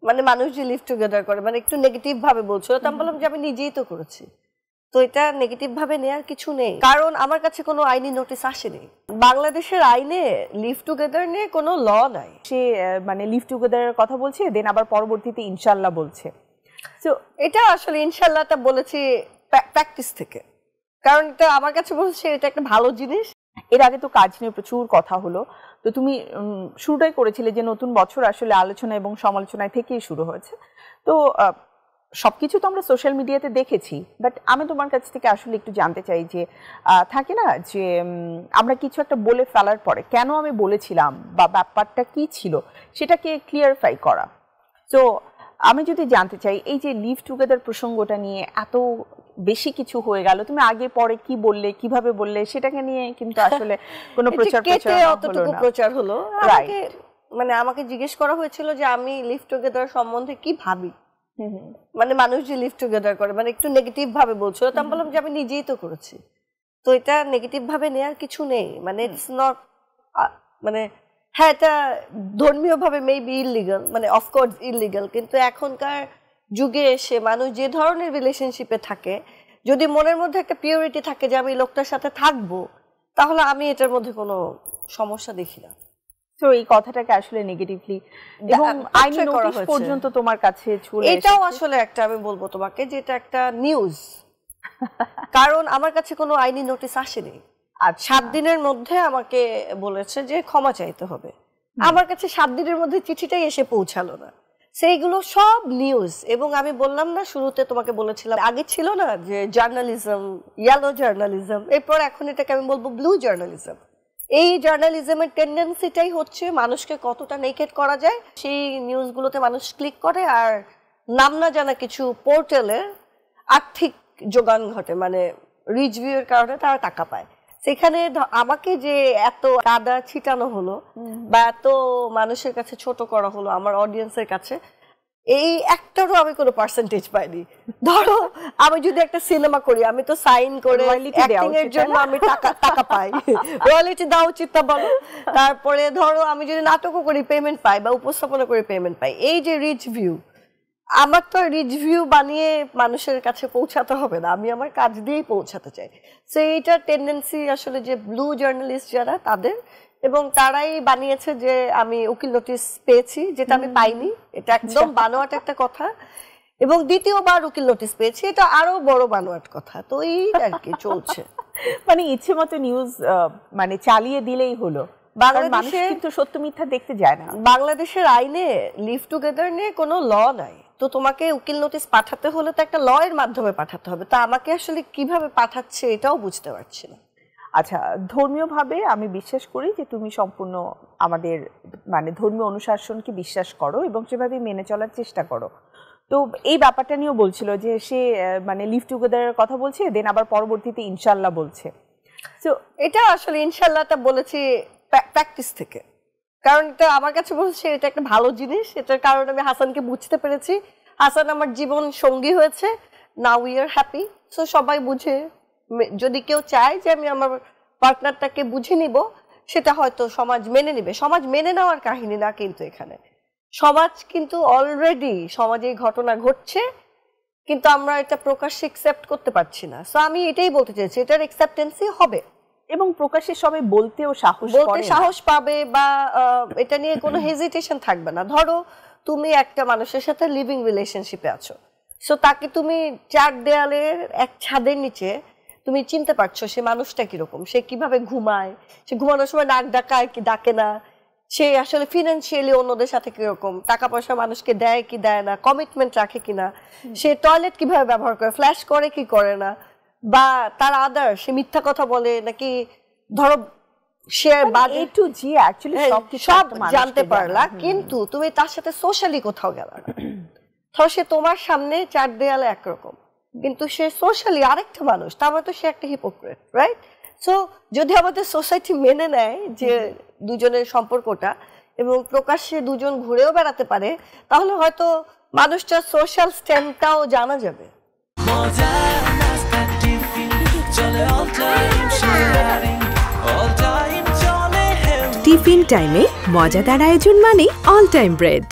মানে মানুষ যে লিভ টুগেদার করে মানে একটু নেগেটিভ ভাবে বলছো, তো আমি বললাম যে আমি নিজেই তো করেছি, তো এটা নেগেটিভ ভাবে নেওয়ার কিছু নেই, কারণ আমার কাছে কোনো আইনি নোটিশ আসেনি। বাংলাদেশের আইনে লিভ টুগেদার নিয়ে কোনো ল নাই। সে মানে লিভ টুগেদারের কথা বলছে, দেন আবার পরবর্তীতে ইনশাআল্লাহ বলছে। তো এটা আসলে ইনশাআল্লাহটা বলেছি প্র্যাকটিস থেকে, কারণ এটা আমার কাছে বলছে এটা একটা ভালো জিনিস। এর আগে তো কাজ নিয়ে প্রচুর কথা হলো, তো তুমি শুরুটাই করেছিলে যে নতুন বছর আসলে আলোচনা এবং সমালোচনায় থেকেই শুরু হয়েছে। তো সবকিছু তো আমরা সোশ্যাল মিডিয়াতে দেখেছি, বাট আমি তোমার কাছ থেকে আসলে একটু জানতে চাই যে থাকে না যে আমরা কিছু একটা বলে ফেলার পরে কেন আমি বলেছিলাম বা ব্যাপারটা কি ছিল সেটাকে ক্লিয়ারিফাই করা। তো আমি যদি জানতে চাই এই যে লিভ টুগেদার প্রসঙ্গটা নিয়ে এত বেশি কিছু হয়ে গেল, তুমি আগে পরে কি বললে, কিভাবে বললে, সেটাকে নিয়ে কিন্তু আসলে কোনো প্রচার হলো। মানে আমাকে জিজ্ঞেস করা হয়েছিল যে আমি লিভ টুগেদার সম্বন্ধে কি ভাবি, মানে মানুষ যে লিভ টুগেদার করে মানে একটু নেগেটিভ ভাবে বলছো, তো আমি বললাম যে আমি নিজেই তো করেছি, তো এটা নেগেটিভ ভাবে নেওয়ার কিছু নেই। মানে ইটস নট, মানে হ্যাঁ এটা ধর্মীয় ভাবে মেবি ইললিগাল, মানে অফকোর্স ইললিগাল, কিন্তু এখনকার যুগে এসে মানুষ যে ধরনের রিলেশনশিপে থাকে, যদি মনের মধ্যে একটা পিওরিটি থাকে যে আমি লোকটার সাথে থাকবো, তাহলে আমি এটার মধ্যে কোনো সমস্যা দেখি না। তো এই কথাটাকে আসলে নেগেটিভলি এবং আইনি নোটিশ পর্যন্ত তোমার কাছে চলে এসেছে, এটাও আসলে একটা আমি বলবো তোমাকে যে এটা একটা নিউজ, কারণ আমার কাছে কোনো আইনি নোটিশ আসেনি। আর 7 দিনের মধ্যে আমাকে বলেছে যে ক্ষমা চাইতে হবে, আমার কাছে 7 দিনের মধ্যে চিঠিটাই এসে পৌঁছালো না। সেইগুলো সব নিউজ। এবং আমি বললাম না শুরুতে তোমাকে বলেছিলাম, আগে ছিল না যে জার্নালিজম, ইয়েলো জার্নালিজম, এরপর এখন এটাকে আমি বলবো ব্লু জার্নালিজম। এই জার্নালিজমের টেন্ডেন্সিটাই হচ্ছে মানুষকে কতটা নেকেড করা যায় সেই নিউজগুলোতে মানুষ ক্লিক করে, আর নাম না জানা কিছু পোর্টালে আর্থিক যোগান ঘটে, মানে রিচ ভিউয়ের কারণে তারা টাকা পায়। সেখানে আমাকে যে এত কাদা ছিটানো হলো বা এত মানুষের কাছে ছোট করা হলো আমার অডিয়েন্সের কাছে, এই একটারও আমি কোনো পার্সেন্টেজ পাইনি। ধরো আমি যদি একটা সিনেমা করি, আমি তো সাইন করে অ্যাক্টিং এর জন্য আমি টাকা পাই, রয়্যালিটি দেওয়া উচিত না বলো? তারপরে ধরো আমি যদি নাটকও করি পেমেন্ট পাই বা উপস্থাপনা করে পেমেন্ট পাই। এই যে রিচ ভিউ, আমার তো রিচ ভিউ বানিয়ে মানুষের কাছে পৌঁছাতে হবে না, আমি আমার কাজ দিয়েই পৌঁছাতে চাই। সো এইটার টেন্ডেন্সি আসলে যে ব্লু জার্নালিস্ট যারা তাদের, এবং তারাই বানিয়েছে যে আমি উকিল নোটিশ পেয়েছি, যেটা আমি পাইনি, এটা একদম বানোয়াট একটা কথা। এবং দ্বিতীয়বার উকিল নোটিশ পেয়েছি, এটা আরো বড় বানোয়াট কথা। তো এই আর কি চলছে, মানে ইচ্ছে মতো নিউজ মানে চালিয়ে দিলেই হলো। বাংলাদেশে কিন্তু সত্য মিথ্যা দেখতে যায় না। বাংলাদেশের আইনে লিভ টুগেদার নিয়ে কোনো ল নাই, তো তোমাকে উকিল নোটিশ পাঠাতে হলে তো একটা ল এর মাধ্যমে পাঠাতে হবে, তো আমাকে আসলে কিভাবে পাঠাচ্ছে এটাও বুঝতে পারছি না। আচ্ছা, ধর্মীয়ভাবে আমি বিশ্বাস করি যে তুমি সম্পূর্ণ আমাদের মানে ধর্মীয় অনুশাসনকে বিশ্বাস করো এবং সেভাবে মেনে চলার চেষ্টা করো। তো এই ব্যাপারটা নিয়েও বলছিল যে সে মানে লিভ টুগেদারের কথা বলছে, দেন আবার পরবর্তীতে ইনশাআল্লাহ বলছে। তো এটা আসলে ইনশাআল্লাহটা বলেছি প্র্যাকটিস থেকে, কারণ এটা আমার কাছে বলছে এটা একটা ভালো জিনিস, এটার কারণে আমি হাসানকে বুঝতে পেরেছি, হাসান আমার জীবন সঙ্গী হয়েছে, now we are happy. So সবাই বুঝে, যদি কেউ চায় যে আমি আমার পার্টনারটাকে বুঝে নিব, সেটা হয়তো সমাজ মেনে নেবে। সমাজ মেনে নেওয়ার কাহিনী না, কিন্তু এখানে সমাজ কিন্তু অলরেডি সমাজে ঘটনা ঘটছে, কিন্তু আমরা এটা প্রকাশ্যে অ্যাকসেপ্ট করতে পারছি না। সো আমি এটাই বলতে চাইছি, এটার অ্যাকসেপ্টেন্সি হবে এবং প্রকাশ্যে সবাই বলতেও সাহস পাবে, বা এটা নিয়ে কোনো হেজিটেশন থাকবে না। ধরো তুমি একটা মানুষের সাথে লিভিং রিলেশনশিপে আছো, সো তাকে তুমি 4 দেয়ালের এক ছাদের নিচে তুমি চিনতে পারছো সে মানুষটা কিরকম, সে কিভাবে ঘুমায়, সে ঘুমানোর সময় নাক ডাকায় কি ডাকে না, সে আসলে ফিনান্সিয়ালি অন্যদের সাথে কিরকম, টাকা পয়সা মানুষকে দেয় কি দেয় না, কমিটমেন্ট রাখে কিনা, সে টয়লেট কিভাবে ব্যবহার করে, ফ্ল্যাশ করে কি করে না, বা তার আদার সে মিথ্যা কথা বলে নাকি, ধরো সে A to G অ্যাকচুয়ালি সব জানতে পারলা, কিন্তু তুমি তার সাথে সোশ্যালি কোথাও গেল না। ধরো সে তোমার সামনে 4 দেয়ালে একরকম, কিন্তু সে সোশ্যালি আরেকটা মানুষ, তার মানে তো সে একটা হিপোক্রেট, রাইট? সো যদি আমাদের সোসাইটি মেনে নেয় যে দুজনের সম্পর্কটা এবং প্রকাশ্যে দুজন ঘুরেও বেড়াতে পারে, তাহলে হয়তো মানুষটার সোশ্যাল স্ট্যান্ডটাও জানা যাবে। টিফিন টাইমে মজাদার আয়োজন মানে অল টাইম ব্রেড।